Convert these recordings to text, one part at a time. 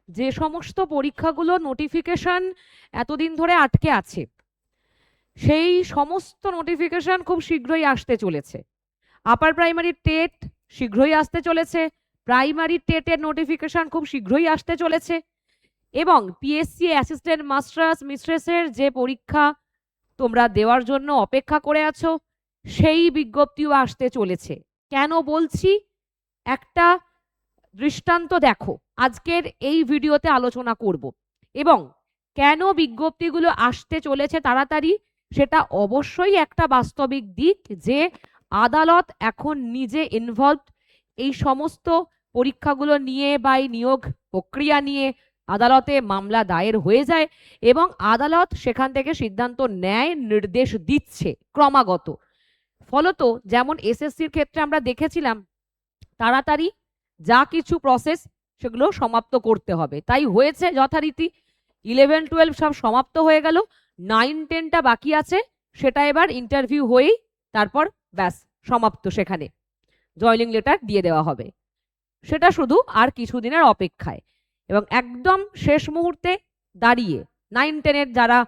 যে সমস্ত পরীক্ষাগুলো নোটিফিকেশন এতদিন ধরে আটকে আছে, সেই সমস্ত নোটিফিকেশন খুব শীঘ্রই আসতে চলেছে। আপার প্রাইমারি টেট শীঘ্রই আসতে চলেছে, প্রাইমারি টেটের নোটিফিকেশন খুব শীঘ্রই আসতে চলেছে, এবং পিএসসি অ্যাসিস্ট্যান্ট মাস্টার্স মিস্ট্রেসের যে পরীক্ষা তোমরা দেওয়ার জন্য অপেক্ষা করে আছো, সেই বিজ্ঞপ্তিও আসতে চলেছে। কেন বলছি? একটা দৃষ্টান্ত দেখো, আজকের এই ভিডিওতে আলোচনা করব। এবং কেন বিজ্ঞপ্তিগুলো আসতে চলেছে তাড়াতাড়ি, সেটা অবশ্যই একটা বাস্তবিক দিক যে আদালত এখন নিজে ইনভলভড এই সমস্ত পরীক্ষাগুলো নিয়ে বা এই নিয়োগ প্রক্রিয়া নিয়ে। আদালতে মামলা দায়ের হয়ে যায় এবং আদালত সেখান থেকে সিদ্ধান্ত নেয়, নির্দেশ দিচ্ছে ক্রমাগত। ফলত যেমন এসএসসির ক্ষেত্রে আমরা দেখেছিলাম তাড়াতাড়ি যা কিছু প্রসেস সেগুলো সমাপ্ত করতে হবে, তাই হয়েছে যথারীতি। 11-12 সব সমাপ্ত হয়ে গেল, 9-10টা বাকি আছে, সেটা এবার ইন্টারভিউ হয়েই তারপর ব্যাস সমাপ্ত, সেখানে জয়নিং লেটার দিয়ে দেওয়া হবে। সেটা শুধু আর কিছুদিনের অপেক্ষায়। এবং একদম শেষ মুহূর্তে দাঁড়িয়ে 9-10-এর যারা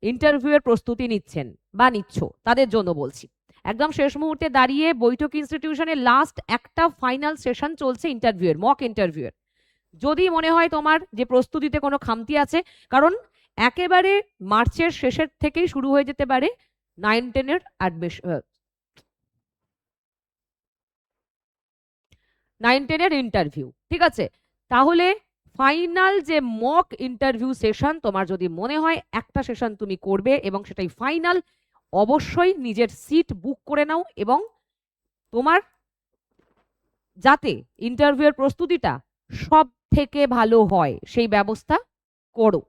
ইন্টারভিউয়ের প্রস্তুতি নিচ্ছেন বা নিচ্ছ তাদের জন্য বলছি, একদম শেষ মুহূর্তে দাঁড়িয়ে বৈঠক ইনস্টিটিউশনের লাস্ট একটা ফাইনাল সেশন চলছে ইন্টারভিউয়ের, মক ইন্টারভিউয়ের। যদি মনে হয় তোমার যে প্রস্তুতিতে কোনো খামতি আছে, কারণ একেবারে মার্চের শেষের থেকেই শুরু হয়ে যেতে পারে 9-10-এর অ্যাডমিশন, 9-10-এর ইন্টারভিউ, ঠিক আছে? তাহলে ফাইনাল যে মক ইন্টারভিউ সেশন, তোমার যদি মনে হয় একটা সেশন তুমি করবে এবং সেটাই ফাইনাল, অবশ্যই নিজের সিট বুক করে নাও এবং তোমার যাতে ইন্টারভিউয়ের প্রস্তুতিটা সব থেকে ভালো হয় সেই ব্যবস্থা করো।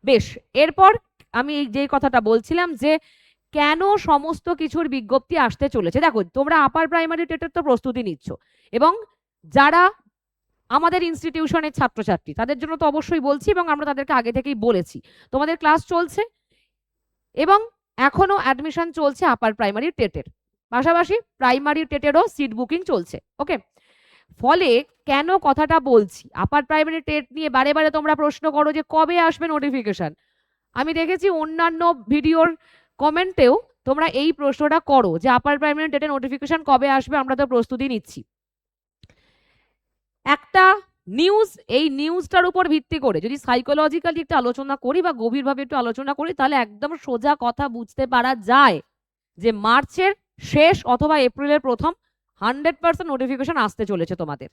বেশ, এরপর আমি যে কথাটা বলছিলাম যে কেন সমস্ত কিছুর বিজ্ঞপ্তি আসতে চলেছে। দেখো, তোমরা আপার প্রাইমারি টেটের তো প্রস্তুতি নিচ্ছ, এবং যারা আমাদের ইনস্টিটিউশনের ছাত্রছাত্রী তাদের জন্য তো অবশ্যই বলছি, এবং আমরা তাদেরকে আগে থেকেই বলেছি তোমাদের ক্লাস চলছে এবং এখনো অ্যাডমিশন চলছে আপার প্রাইমারি টেটের, পাশাপাশি প্রাইমারি টেটেরও সিট বুকিং চলছে। ওকে, ফলে কেন কথাটা বলছি, আপার প্রাইমারি টেট নিয়ে বারে বারে তোমরা প্রশ্ন করো যে কবে আসবে নোটিফিকেশন। আমি দেখেছি অন্যান্য ভিডিওর কমেন্টেও তোমরা এই প্রশ্নটা করো যে আপার প্রাইমারি টেটের নোটিফিকেশন কবে আসবে, আমরা তো প্রস্তুতি নিচ্ছি। একটা নিউজ, এই নিউজটার উপর ভিত্তি করে যদি সাইকোলজিক্যালি একটু আলোচনা করি বা গভীরভাবে একটু আলোচনা করি, তাহলে একদম সোজা কথা বুঝতে পারা যায় যে মার্চের শেষ অথবা এপ্রিলের প্রথম 100% নোটিফিকেশন আসতে চলেছে তোমাদের।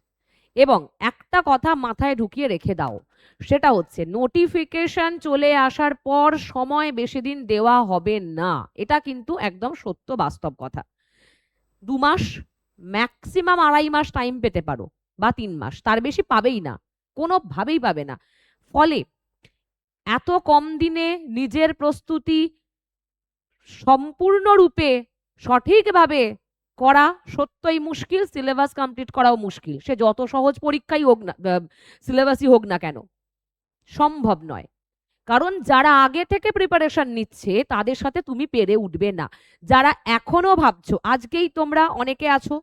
এবং একটা কথা মাথায় ঢুকিয়ে রেখে দাও, সেটা হচ্ছে নোটিফিকেশন চলে আসার পর সময় বেশি দিন দেওয়া হবে না। এটা কিন্তু একদম সত্য বাস্তব কথা। 2 মাস, ম্যাক্সিমাম 2.5 মাস টাইম পেতে পারো, বা 3 মাস, তার বেশি পাবেই না, কোনোভাবেই পাবে না। ফলে এত কম দিনে নিজের প্রস্তুতি সম্পূর্ণরূপে সঠিকভাবে করা সত্যই মুশকিল, সিলেবাস কমপ্লিট করাও মুশকিল। সে যত সহজ পরীক্ষাই হোক না, সিলেবাসই হোক না কেন, সম্ভব নয়। কারণ যারা আগে থেকে প্রিপারেশন নিচ্ছে তাদের সাথে তুমি পেরে উঠবে না। যারা এখনো ভাবছো, আজকেই তোমরা অনেকে আছো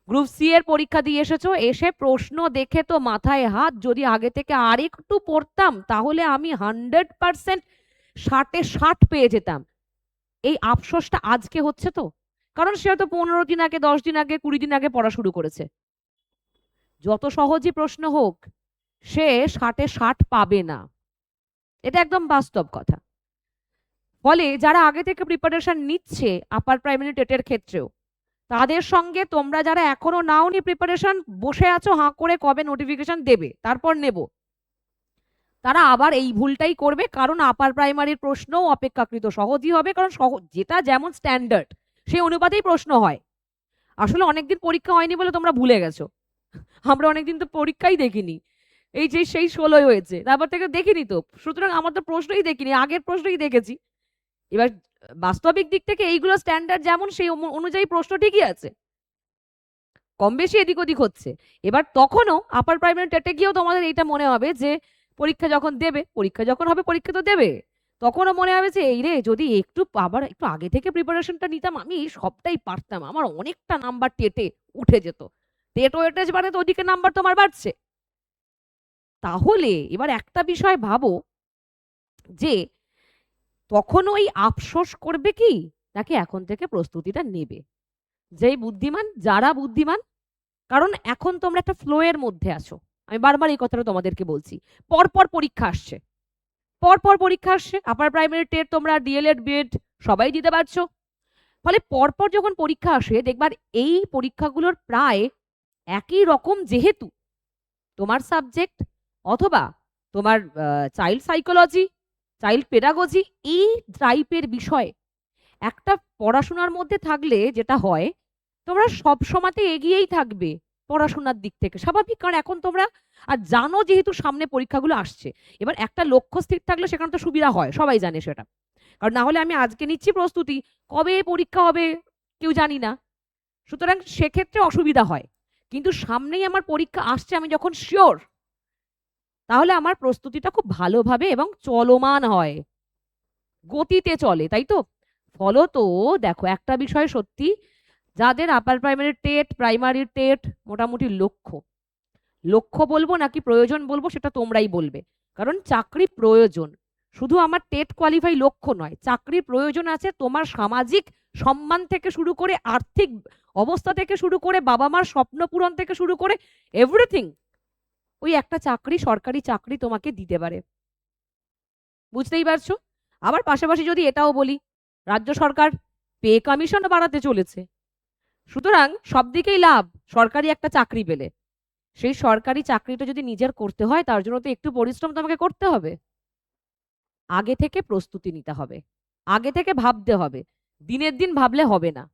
গ্রুপ সি এর পরীক্ষা দিয়ে এসেছো, এসে প্রশ্ন দেখে তো মাথায় হাত, যদি আগে থেকে আরেকটু পড়তাম তাহলে আমি 100% 60-60 পেয়ে যেতাম। এই আফসোসটা আজকে হচ্ছে তো, কারণ সে হয়তো 15 দিন আগে, 10 দিন আগে, 20 দিন আগে পড়া শুরু করেছে। যত সহজই প্রশ্ন হোক, সে 60-60 পাবে না, এটা একদম বাস্তব কথা। ফলে যারা আগে থেকে প্রিপারেশন নিচ্ছে আপার প্রাইমারি টেটের ক্ষেত্রেও, তাদের সঙ্গে তোমরা যারা এখনো নাওনি প্রিপারেশন, বসে আছো হাঁ করে কবে নোটিফিকেশন দেবে তারপর নেব, তারা আবার এই ভুলটাই করবে। কারণ আপার প্রাইমারির প্রশ্নও অপেক্ষাকৃত সহজই হবে, কারণ যেটা যেমন স্ট্যান্ডার্ড সেই অনুপাতেই প্রশ্ন হয়। আসলে অনেকদিন পরীক্ষা হয়নি বলে তোমরা ভুলে গেছো, আমরা অনেকদিন তো পরীক্ষাই দেখিনি, এই যে সেই 16 হয়েছে তারপর থেকে দেখিনি তো, সুতরাং আমার তো প্রশ্নই দেখিনি, আগের প্রশ্নই দেখেছি। এবার বাস্তবিক দিক থেকে এইগুলো স্ট্যান্ডার্ড যেমন, সেই অনুযায়ী প্রশ্ন ঠিকই আছে, কম বেশি এদিক ওদিক হচ্ছে। এবার তখনও আপার প্রাইমারি টেটে গিয়েও তোমাদের এইটা মনে হবে যে পরীক্ষা যখন দেবে, পরীক্ষা যখন হবে পরীক্ষা তো দেবে, তখনও মনে হবে যে এই রে, যদি একটু আবার একটু আগে থেকে প্রিপারেশনটা নিতাম আমি সবটাই পারতাম, আমার অনেকটা নাম্বার টেটে উঠে যেত। টেট ওয়েটেজ মানে তো ওদিকে নাম্বার তোমার বাড়ছে। তাহলে এবার একটা বিষয় ভাবো যে তখন ওই আফসোস করবে কি, নাকি এখন থেকে প্রস্তুতিটা নেবে? যেই বুদ্ধিমান, যারা বুদ্ধিমান, কারণ এখন তোমরা একটা ফ্লো এর মধ্যে আছো। আমি বারবার এই কথাটা তোমাদেরকে বলছি। পরপর পরীক্ষা আসছে, পরপর পরীক্ষা আসছে। আপার প্রাইমারি টেট তোমরা ডিএলএড বিএড সবাই দিতে পারছো। ফলে পরপর যখন পরীক্ষা আসে দেখবার এই পরীক্ষাগুলোর প্রায় একই রকম, যেহেতু তোমার সাবজেক্ট অথবা তোমার চাইল্ড সাইকোলজি, চাইল্ড পেডাগজি, এই টাইপের বিষয় একটা পড়াশোনার মধ্যে থাকলে যেটা হয়, তোমরা সব সময়তে এগিয়েই থাকবে পড়াশোনার দিক থেকে, স্বাভাবিক। কারণ এখন তোমরা আর জানো যেহেতু সামনে পরীক্ষাগুলো আসছে, এবার একটা লক্ষ্য স্থির থাকলে সেখানে তো সুবিধা হয়, সবাই জানে সেটা। কারণ না হলে আমি আজকে নিচ্ছি প্রস্তুতি, কবে পরীক্ষা হবে কেউ জানি না, সুতরাং সেক্ষেত্রে অসুবিধা হয়। কিন্তু সামনেই আমার পরীক্ষা আসছে, আমি যখন শিওর, তাহলে আমার প্রস্তুতিটা খুব ভালোভাবে এবং চলমান হয়, গতিতে চলে, তাই তো? ফলত দেখো একটা বিষয় সত্যি, যাদের upper primary TET, primary TET মোটামুটি লক্ষ্য, লক্ষ্য বলবো নাকি প্রয়োজন বলবো সেটা তোমরাই বলবে। কারণ চাকরি প্রয়োজন, শুধু আমার টেট কোয়ালিফাই লক্ষ্য নয়, চাকরির প্রয়োজন আছে। তোমার সামাজিক সম্মান থেকে শুরু করে, আর্থিক অবস্থা থেকে শুরু করে, বাবা মার স্বপ্ন পূরণ থেকে শুরু করে এভরিথিং ওই একটা চাকরি, সরকারি চাকরি তোমাকে দিতে পারে। বুঝতেই পারছো? আবার পাশাপাশি যদি এটাও বলি, রাজ্য সরকার পে কমিশন বাড়াতে চলেছে, সুতরাং সব দিকেই লাভ সরকারি একটা চাকরি পেলে। সেই সরকারি চাকরিটা যদি নিজের করতে হয়, তার জন্য তো একটু পরিশ্রম তোমাকে করতে হবে। আগে থেকে প্রস্তুতি নিতে হবে, আগে থেকে ভাবতে হবে, দিনের দিন ভাবলে হবে না।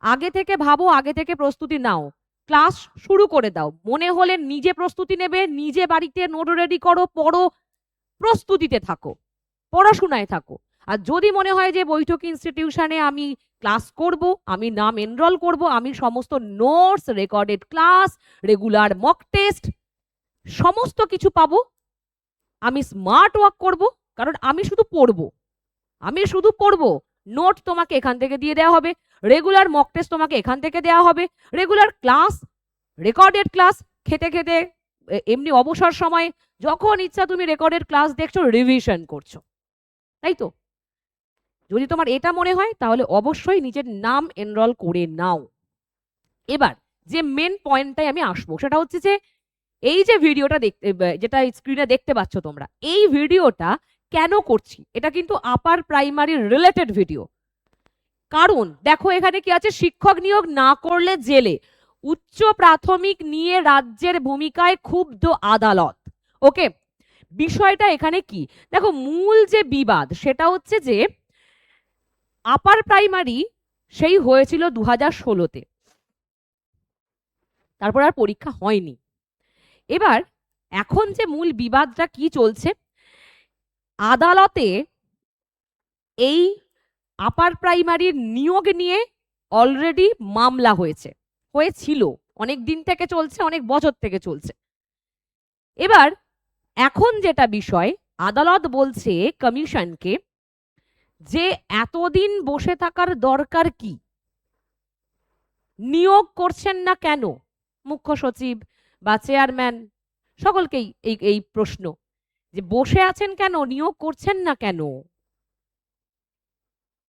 আগে থেকে ভাবো, আগে থেকে প্রস্তুতি নাও, ক্লাস শুরু করে দাও। মনে হলে নিজে প্রস্তুতি নেবে, নিজে বাড়িতে নোট রেডি করো, পড়ো, প্রস্তুতিতে থাকো, পড়াশোনায় থাকো। আর যদি মনে হয় যে বৈঠক ইনস্টিটিউশনে আমি ক্লাস করব, আমি নাম এনরোল করব, আমি সমস্ত notes, recorded class, regular mock test সমস্ত কিছু পাবো, আমি স্মার্ট ওয়ার্ক করব, কারণ আমি শুধু পড়বো, আমি শুধু পড়বো, নোট তোমাকে এখান থেকে দিয়ে দেওয়া হবে, রেগুলার মক টেস্ট তোমাকে এখান থেকে দেওয়া হবে, রেগুলার ক্লাস, রেকর্ডেড ক্লাস, খেতে খেতে এমনি অবসর সময় যখন ইচ্ছা তুমি রেকর্ডেড ক্লাস দেখছো, রিভিশন করছো, তাই তো? যদি তোমার এটা মনে হয় তাহলে অবশ্যই নিজের নাম এনরোল করে নাও। এবার যে মেন পয়েন্টটাই আমি আসবো, সেটা হচ্ছে যে এই যে ভিডিওটা দেখতে, যেটা স্ক্রিনে দেখতে পাচ্ছ তোমরা, এই ভিডিওটা কেন করছি? এটা কিন্তু আপার প্রাইমারি রিলেটেড ভিডিও। কারণ দেখো এখানে কি আছে, শিক্ষক নিয়োগ না করলে জেলে, উচ্চ প্রাথমিক নিয়ে রাজ্যের ভূমিকায় ক্ষুব্ধ আদালত। ওকে, বিষয়টা এখানে কি দেখো, মূল যে বিবাদ সেটা হচ্ছে যে আপার প্রাইমারি সেই হয়েছিল 2016-তে, তারপর আর পরীক্ষা হয়নি। এবার এখন যে মূল বিবাদটা কি চলছে, আদালতে এই আপার প্রাইমারির নিয়োগ নিয়ে অলরেডি মামলা হয়েছিল, অনেক দিন থেকে চলছে, অনেক বছর থেকে চলছে। এবার এখন যেটা বিষয়, আদালত বলছে কমিশনকে যে এতদিন বসে থাকার দরকার কি, নিয়োগ করছেন না কেন মুখ্য সচিব বা চেয়ারম্যান, সকলকেই এই প্রশ্ন, যে বসে আছেন কেন, নিয়োগ করছেন না কেন?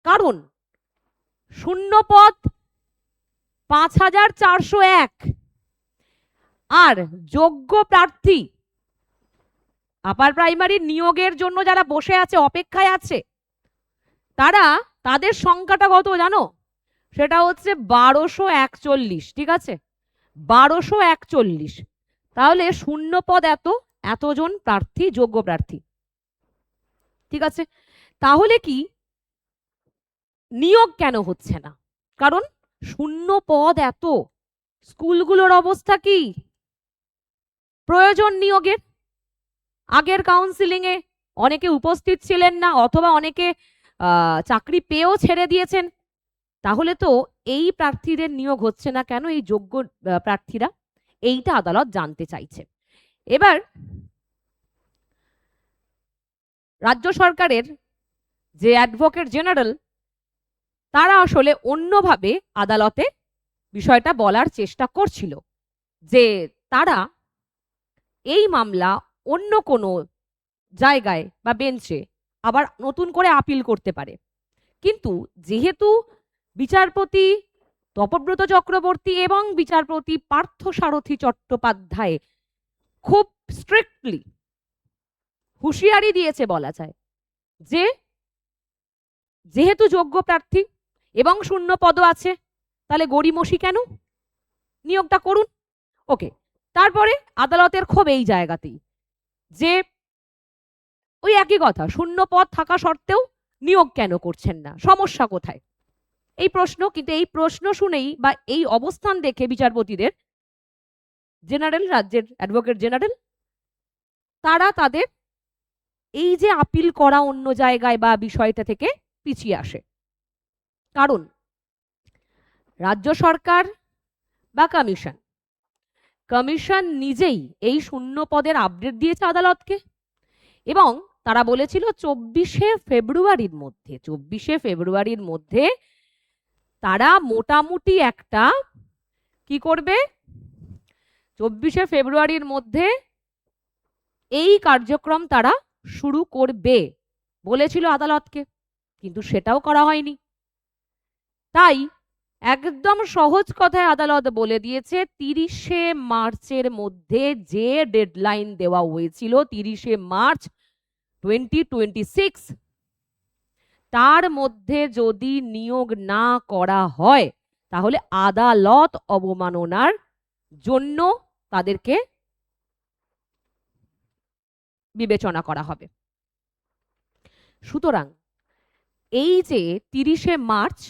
কারণ শূন্য পদ 5401, আর যোগ্য প্রার্থী আপার প্রাইমারি নিয়োগের জন্য যারা বসে আছে, অপেক্ষায় আছে, তাদের সংখ্যাটা কত জানো? সেটা হচ্ছে 1241। ঠিক আছে, 1241। তাহলে শূন্য পদ এতজন প্রার্থী, যোগ্য প্রার্থী। ঠিক আছে, তাহলে কি নিয়োগ কেন হচ্ছে না? কারণ শূন্য পদ এত, স্কুলগুলোর অবস্থা কি, প্রয়োজন নিয়োগের। আগের কাউন্সিলিং এ অনেকে উপস্থিত ছিলেন না, অথবা অনেকে চাকরি পেয়েও ছেড়ে দিয়েছেন। তাহলে তো এই প্রার্থীদের নিয়োগ হচ্ছে না কেন, এই যোগ্য প্রার্থীরা, এইটা আদালত জানতে চাইছে। এবার রাজ্য সরকারের যে অ্যাডভোকেট জেনারেল, তারা আসলে অন্যভাবে আদালতে বিষয়টা বলার চেষ্টা করছিল, যে তারা এই মামলা অন্য কোনো জায়গায় বা বেঞ্চে আবার নতুন করে আপিল করতে পারে। কিন্তু যেহেতু বিচারপতি তপব্রত চক্রবর্তী এবং বিচারপতি পার্থসারথী চট্টোপাধ্যায় খুব স্ট্রিক্টলি হুঁশিয়ারি দিয়েছে বলা যায় যে যেহেতু যোগ্য প্রার্থী এবং শূন্য পদও আছে, তাহলে গড়িমসি কেন, নিয়োগটা করুন। ওকে, তারপরে আদালতের ক্ষোভ এই জায়গাতেই যে ওই একই কথা, শূন্য পদ থাকা সত্ত্বেও নিয়োগ কেন করছেন না, সমস্যা কোথায়, এই প্রশ্ন। কিন্তু এই প্রশ্ন শুনেই বা এই অবস্থান দেখে বিচারপতিদের, জেনারেল, রাজ্যের অ্যাডভোকেট জেনারেল, তারা তাদের এই যে আপিল করা অন্য জায়গায় বা বিষয়টা থেকে পিছিয়ে আসে। কারণ রাজ্য সরকার বা কমিশন নিজেই এই শূন্য পদের আপডেট দিয়েছে আদালতকে, এবং তারা বলেছিল 24শে ফেব্রুয়ারির মধ্যে তারা মোটামুটি একটা কি করবে, 24শে ফেব্রুয়ারির মধ্যে এই কার্যক্রম তারা শুরু করবে বলেছিল আদালতকে, কিন্তু সেটাও করা হয়নি। তাই একদম সহজ কথায় আদালত বলে দিয়েছে 30শে মার্চের মধ্যে যে ডেডলাইন দেওয়া হয়েছিল, 30শে মার্চ 2026, তার মধ্যে যদি নিয়োগ না করা হয় তাহলে আদালত অবমাননার জন্য তাদেরকে বিবেচনা করা হবে। সুতরাং এই যে 30শে মার্চ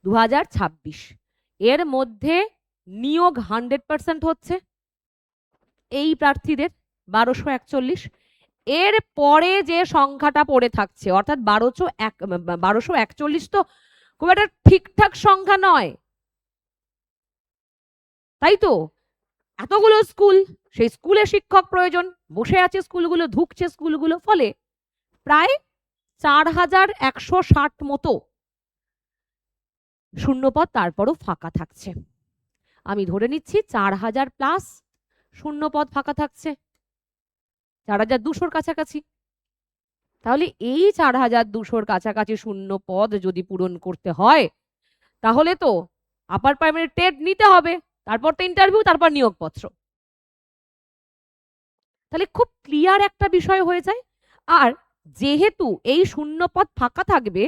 2026 এর মধ্যে নিয়োগ 100% হচ্ছে এই প্রার্থীদের 1241, এর পরে যে সংখ্যাটা পড়ে থাকছে অর্থাৎ 1241 তো খুব একটা ঠিকঠাক সংখ্যা নয়, তাই তো? এতগুলো স্কুল, সেই স্কুলে শিক্ষক প্রয়োজন, বসে আছে স্কুলগুলো, ধুকছে স্কুলগুলো, ফলে প্রায় 4160 মতো শূন্যপদ তারপরও ফাঁকা থাকছে। আমি ধরে নিচ্ছি 4000+ শূন্যপদ ফাঁকা থাকছে, 4200-র কাছাকাছি। তাহলে এই 4200-র কাছাকাছি শূন্য পদ যদি পূরণ করতে হয় তাহলে তো আপার প্রাইমারি টেট নিতে হবে, তারপর তো ইন্টারভিউ, তারপর নিয়োগপত্র। তাহলে খুব ক্লিয়ার একটা বিষয় হয়ে যায়। আর যেহেতু এই শূন্য পদ ফাঁকা থাকবে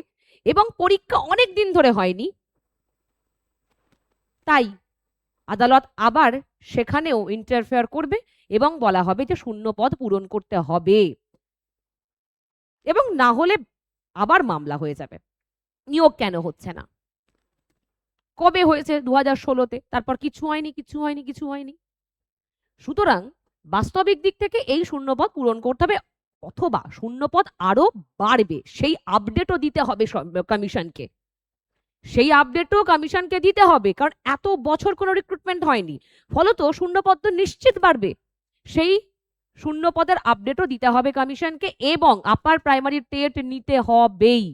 এবং পরীক্ষা অনেক দিন ধরে হয়নি, তাই আদালত আবার সেখানেও ইন্টারফেয়ার করবে এবং বলা হবে যে শূন্য পদ পূরণ করতে হবে, এবং না হলে আবার মামলা হয়ে যাবে, নিয়োগ কেন হচ্ছে না, কবে হয়েছে 2016-তে, তারপর কিছু হয়নি। সুতরাং বাস্তবিক দিক থেকে এই শূন্যপদ পূরণ করতে হবে, অথবা শূন্যপদ আরো বাড়বে, সেই আপডেটও দিতে হবে কমিশনকে, দিতে হবে, কারণ এত বছর কোনো রিক্রুটমেন্ট হয়নি, ফলত শূন্যপদ তো নিশ্চিত বাড়বে, সেই শূন্যপদের আপডেটও দিতে হবে কমিশনকে, এবং আপার প্রাইমারি টেট নিতে হবেই,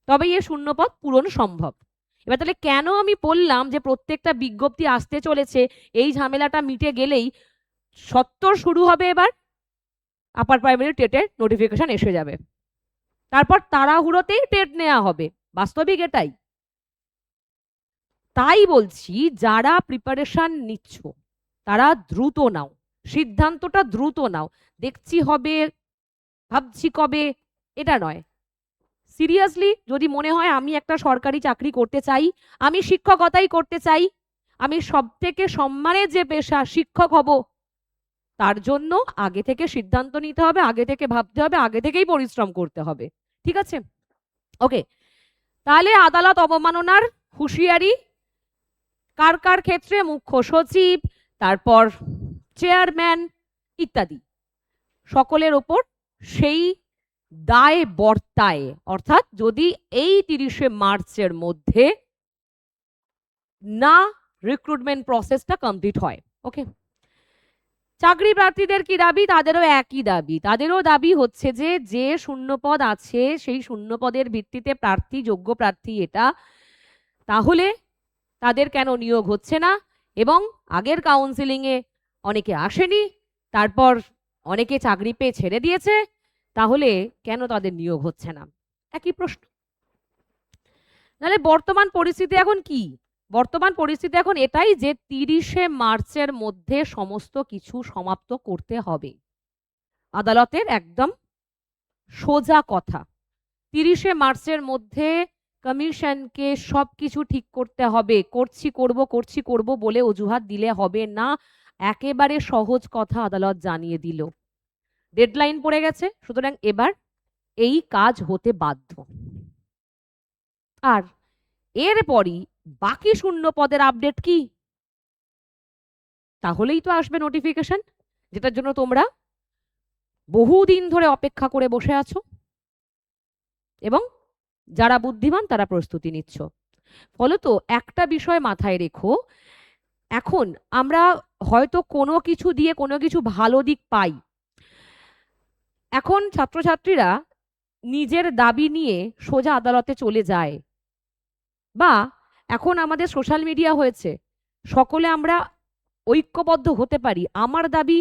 তবেই এই শূন্যপদ পূরণ সম্ভব। এবার তাহলে কেন আমি বললাম যে প্রত্যেকটা বিজ্ঞপ্তি আসতে চলেছে, এই ঝামেলাটা মিটে গেলেই সত্তর শুরু হবে, এবার আপার প্রাইমারি টেটের নোটিফিকেশন এসে যাবে, তারপর তাড়াহুড়োতেই টেট নেওয়া হবে, বাস্তবিক এটাই। তাই বলছি যারা প্রিপারেশন নিচ্ছ তারা দ্রুত নাও, সিদ্ধান্তটা দ্রুত নাও, দেখছি হবে, ভাবছি কবে, এটা নয়। সিরিয়াসলি যদি মনে হয় আমি একটা সরকারি চাকরি করতে চাই, আমি শিক্ষকতাই করতে চাই, আমি সব থেকে সম্মানের যে পেশা শিক্ষক হব, তার জন্য আগে থেকে সিদ্ধান্ত নিতে হবে, আগে থেকে ভাবতে হবে, আগে থেকেই পরিশ্রম করতে হবে, ঠিক আছে? ওকে, তাহলে আদালত অবমাননার হুঁশিয়ারি কার কার ক্ষেত্রে, মুখ্য সচিব, তারপর চেয়ারম্যান ইত্যাদি সকলের ওপর সেই দায় বর্তায়, অর্থাৎ যদি এই 30শে মার্চের মধ্যে না রিক্রুটমেন্ট প্রসেসটা কমপ্লিট হয়। ওকে, চাকরি প্রার্থীদের কি দাবি? তাদেরও একই দাবি, তাদেরও দাবি হচ্ছে যে যে শূন্যপদ আছে সেই শূন্যপদের ভিত্তিতে প্রার্থী, যোগ্য প্রার্থী এটা, তাহলে তাদের কেন নিয়োগ হচ্ছে না, এবং আগের কাউন্সিলিং এ অনেকে আসেনি, তারপর অনেকে চাকরি পেয়ে ছেড়ে দিয়েছে, তাহলে কেন তাদের নিয়োগ হচ্ছে না? একই প্রশ্ন। তাহলে বর্তমান পরিস্থিতি এখন কি? বর্তমান পরিস্থিতি এখন এটাই যে 30শে মার্চের মধ্যে সমস্ত কিছু সমাপ্ত করতে হবে। আদালতের একদম সোজা কথা। 30শে মার্চের মধ্যে কমিশনকে সবকিছু ঠিক করতে হবে। করছি করব বলে অজুহাত দিলে হবে না। একেবারে সহজ কথা আদালত জানিয়ে দিল। ডেডলাইন পড়ে গেছে, সুতরাং এবার এই কাজ হতে বাধ্য। আর এরপরই বাকি শূন্য পদের আপডেট কি? তাহলেই তো আসবে নোটিফিকেশন, যেটার জন্য তোমরা বহুদিন ধরে অপেক্ষা করে বসে আছো এবং যারা বুদ্ধিমান তারা প্রস্তুতি নিচ্ছ। ফলত একটা বিষয় মাথায় রেখো, এখন আমরা হয়তো কোনো কিছু দিয়ে কোনো কিছু ভালো দিক পাই। এখন ছাত্রছাত্রীরা নিজের দাবি নিয়ে সোজা আদালতে চলে যায়, বা এখন আমাদের সোশ্যাল মিডিয়া হয়েছে, সকলে আমরা ঐক্যবদ্ধ হতে পারি। আমার দাবি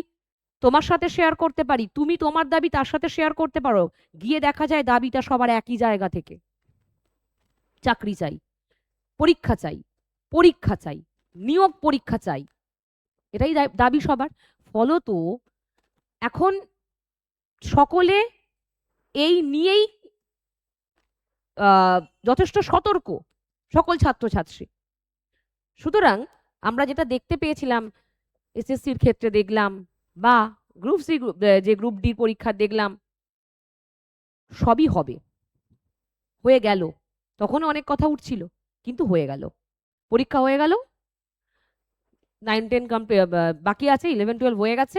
তোমার সাথে শেয়ার করতে পারি, তুমি তোমার দাবি তার সাথে শেয়ার করতে পারো, গিয়ে দেখা যায় দাবিটা সবার একই জায়গা থেকে। চাকরি চাই, পরীক্ষা চাই, পরীক্ষা চাই, নিয়োগ পরীক্ষা চাই, এটাই দাবি সবার। ফলত এখন সকলে এই নিয়েই যথেষ্ট সতর্ক, সকল ছাত্রছাত্রী। সুতরাং আমরা যেটা দেখতে পেয়েছিলাম এসএসসির ক্ষেত্রে দেখলাম, বা গ্রুপ সি যে গ্রুপ ডি পরীক্ষা দেখলাম, সবই হবে, হয়ে গেল। তখনও অনেক কথা উঠছিল, কিন্তু হয়ে গেল, পরীক্ষা হয়ে গেল। 9-10 বাকি আছে, 11-12 হয়ে গেছে,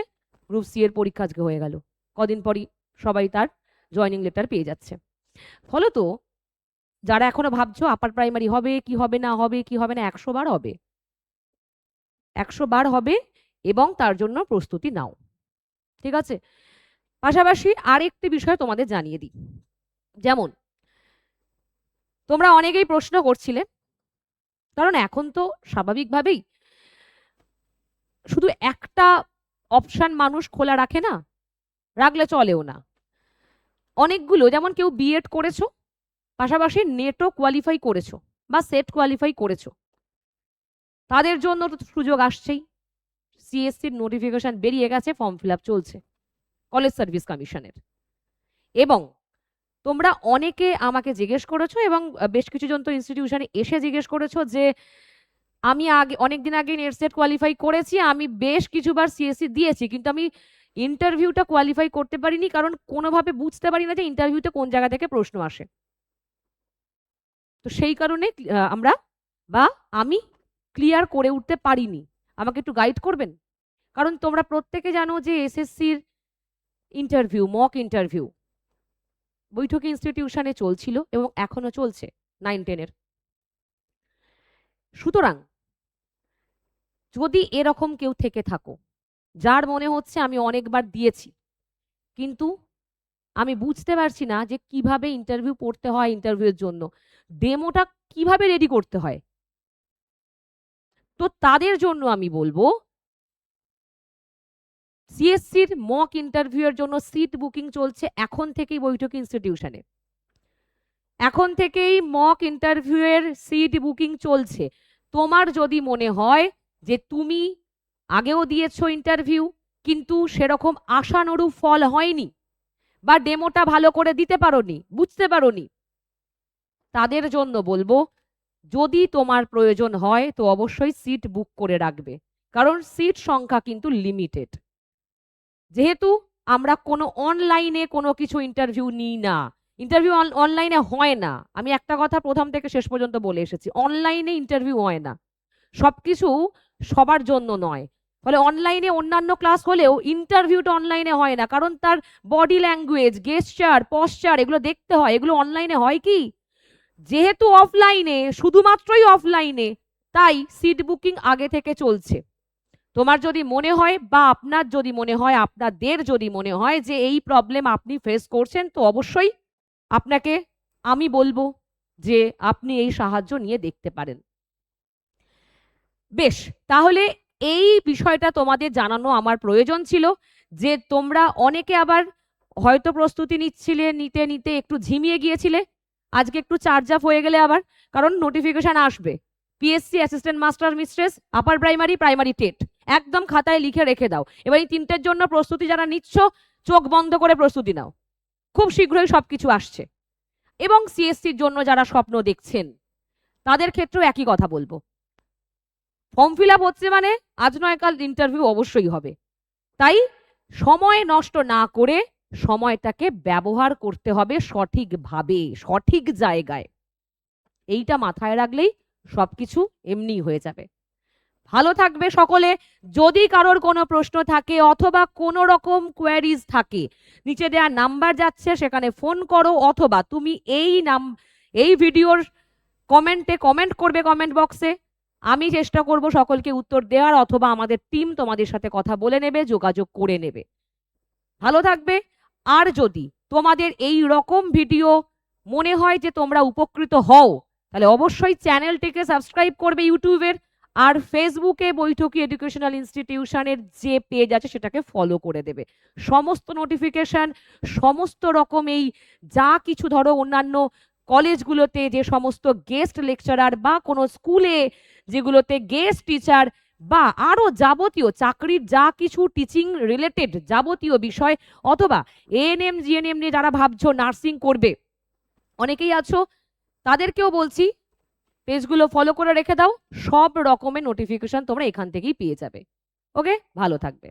গ্রুপ সি এর পরীক্ষা আজকে হয়ে গেল। কদিন পরই সবাই তার জয়নিং লেটার পেয়ে যাচ্ছে। ফলত যারা এখনো ভাবছো আপার প্রাইমারি হবে কি হবে না, হবে কি হবে না, 100 বার হবে, 100 বার হবে, এবং তার জন্য প্রস্তুতি নাও। ঠিক আছে? পাশাপাশি আরেকটি বিষয় তোমাদের জানিয়ে দিই। যেমন তোমরা অনেকেই প্রশ্ন করছিলে, কারণ এখন তো স্বাভাবিকভাবেই শুধু একটা অপশন মানুষ খোলা রাখে না, রাখলে চলেও না। অনেকগুলো, যেমন কেউ বিএড করেছো, পাশাপাশি নেটও কোয়ালিফাই করেছো বা সেট কোয়ালিফাই করেছো, তাদের জন্য তো সুযোগ আসছেই। সিএসসির নোটিফিকেশন বেরিয়ে গেছে, ফর্ম ফিল আপ চলছে কলেজ সার্ভিস কমিশনের। এবং তোমরা অনেকে আমাকে জিজ্ঞেস করেছো, এবং বেশ কিছু জন তো ইনস্টিটিউশনে এসে জিজ্ঞেস করেছো যে আমি আগে অনেকদিন আগে নেট সেট কোয়ালিফাই করেছি, আমি বেশ কিছুবার সিএসসি দিয়েছি, কিন্তু আমি ইন্টারভিউটা কোয়ালিফাই করতে পারিনি, কারণ কোনোভাবে বুঝতে পারি না যে ইন্টারভিউতে কোন জায়গা থেকে প্রশ্ন আসে। তো সেই কারণে আমরা বা আমি ক্লিয়ার করে উঠতে পারিনি। আমাকে একটু গাইড করবেন? কারণ তোমরা প্রত্যেকে জানো যে এসএসসির ইন্টারভিউ, মক ইন্টারভিউ বৈঠকি ইনস্টিটিউশনে চলছিল এবং এখনো চলছে 9-10-এর। সুতরাং যদি এরকম কেউ থেকে থাকো, যার মনে হচ্ছে আমি অনেকবার দিয়েছি কিন্তু আমি বুঝতে পারছি না যে কিভাবে ইন্টারভিউ পড়তে হয়, ইন্টারভিউর জন্য ডেমোটা কিভাবে রেডি করতে হয়, তো তাদের জন্য আমি বলবো সিএসসির মক ইন্টারভিউয়ের জন্য সিট বুকিং চলছে এখন থেকেই বৈঠকি ইনস্টিটিউশনে। এখন থেকেই মক ইন্টারভিউয়ের সিট বুকিং চলছে। তোমার যদি মনে হয় যে তুমি আগেও দিয়েছো ইন্টারভিউ কিন্তু সেরকম আশানুরূপ ফল হয়নি, বা ডেমোটা ভালো করে দিতে পারোনি, বুঝতে পারোনি, তাদের জন্য বলবো যদি তোমার প্রয়োজন হয় তো অবশ্যই সিট বুক করে রাখবে, কারণ সিট সংখ্যা কিন্তু লিমিটেড। যেহেতু আমরা কোনো অনলাইনে কোনো কিছু ইন্টারভিউ নিই না, ইন্টারভিউ অনলাইনে হয় না, আমি একটা কথা প্রথম থেকে শেষ পর্যন্ত বলে এসেছি, অনলাইনে ইন্টারভিউ হয় না, সবকিছু সবার জন্য নয়। ফলে অনলাইনে অন্যান্য ক্লাস হলেও ইন্টারভিউটা অনলাইনে হয় না, কারণ তার বডি ল্যাঙ্গুয়েজ, গেস্টার, পশ্চার এগুলো দেখতে হয়, এগুলো অনলাইনে হয় কি? যেহেতু অফলাইনে, শুধুমাত্রই অফলাইনে, তাই সিট বুকিং আগে থেকে চলছে। তোমার যদি মনে হয় বা আপনার যদি মনে হয়, আপনাদের যদি মনে হয় যে এই প্রবলেম আপনি ফেস করছেন, তো অবশ্যই আপনাকে আমি বলবো যে আপনি এই সাহায্য নিয়ে দেখতে পারেন। বেশ, তাহলে এই বিষয়টা তোমাদের জানানো আমার প্রয়োজন ছিল যে তোমরা অনেকে আবার হয়তো প্রস্তুতি নিচ্ছিলে, নিতে নিতে একটু ঝিমিয়ে গিয়েছিলে, আজকে একটু চার্জ আপ হয়ে গেলে আবার, কারণ নোটিফিকেশন আসবে। PSC assistant master mistress, upper primary, primary TET, একদম খাতায় লিখে রেখে দাও। এবার এই তিনটের জন্য প্রস্তুতি যারা নিচ্ছ, চোখ বন্ধ করে প্রস্তুতি নাও, খুব শীঘ্রই সবকিছু আসছে। এবং সিএসসির জন্য যারা স্বপ্ন দেখছেন তাদের ক্ষেত্রেও একই কথা বলবো, ফর্ম ফিল আপ হচ্ছে মানে আজ নয় কাল ইন্টারভিউ অবশ্যই হবে। তাই সময় নষ্ট না করে সময়টাকে ব্যবহার করতে হবে সঠিকভাবে, সঠিক জায়গায়। এইটা মাথায় রাখলেই সবকিছু এমনি হয়ে যাবে। ভালো থাকবে সকলে। যদি কারোর কোনো প্রশ্ন থাকে অথবা কোনো রকম কোয়ারিজ থাকে, নিচে দেওয়া নাম্বার যাচ্ছে, সেখানে ফোন করো, অথবা তুমি এই ভিডিওর কমেন্টে কমেন্ট করবে, কমেন্ট বক্সে। আমি চেষ্টা করব সকলকে উত্তর দেওয়ার, অথবা আমাদের টিম তোমাদের সাথে কথা বলে নেবে, যোগাযোগ করে নেবে। ভালো থাকবে। আর যদি তোমাদের এই রকম ভিডিও মনে হয় যে তোমরা উপকৃত হও, তাহলে অবশ্যই চ্যানেলটিকে সাবস্ক্রাইব করবে ইউটিউবের, আর ফেসবুকে বৈঠকি এডুকেশনাল ইনস্টিটিউশনের যে পেজ আছে সেটাকে ফলো করে দেবে। সমস্ত নোটিফিকেশন, সমস্ত রকম এই যা কিছু ধরো অন্যান্য কলেজগুলোতে যে সমস্ত গেস্ট লেকচারার বা কোনো স্কুলে যেগুলোতে গেস্ট টিচার বা আরো যাবতীয় চাকরির যা কিছু টিচিং রিলেটেড যাবতীয় বিষয়, অথবা এএনএম জিএনএম নিয়ে যারা ভাবছো নার্সিং করবে, অনেকেই আছো, তাদেরকেও বলছি পেজগুলো ফলো করে রেখে দাও। সব রকমের নোটিফিকেশন তোমরা এখান থেকেই পেয়ে যাবে। ওকে, ভালো থাকবে।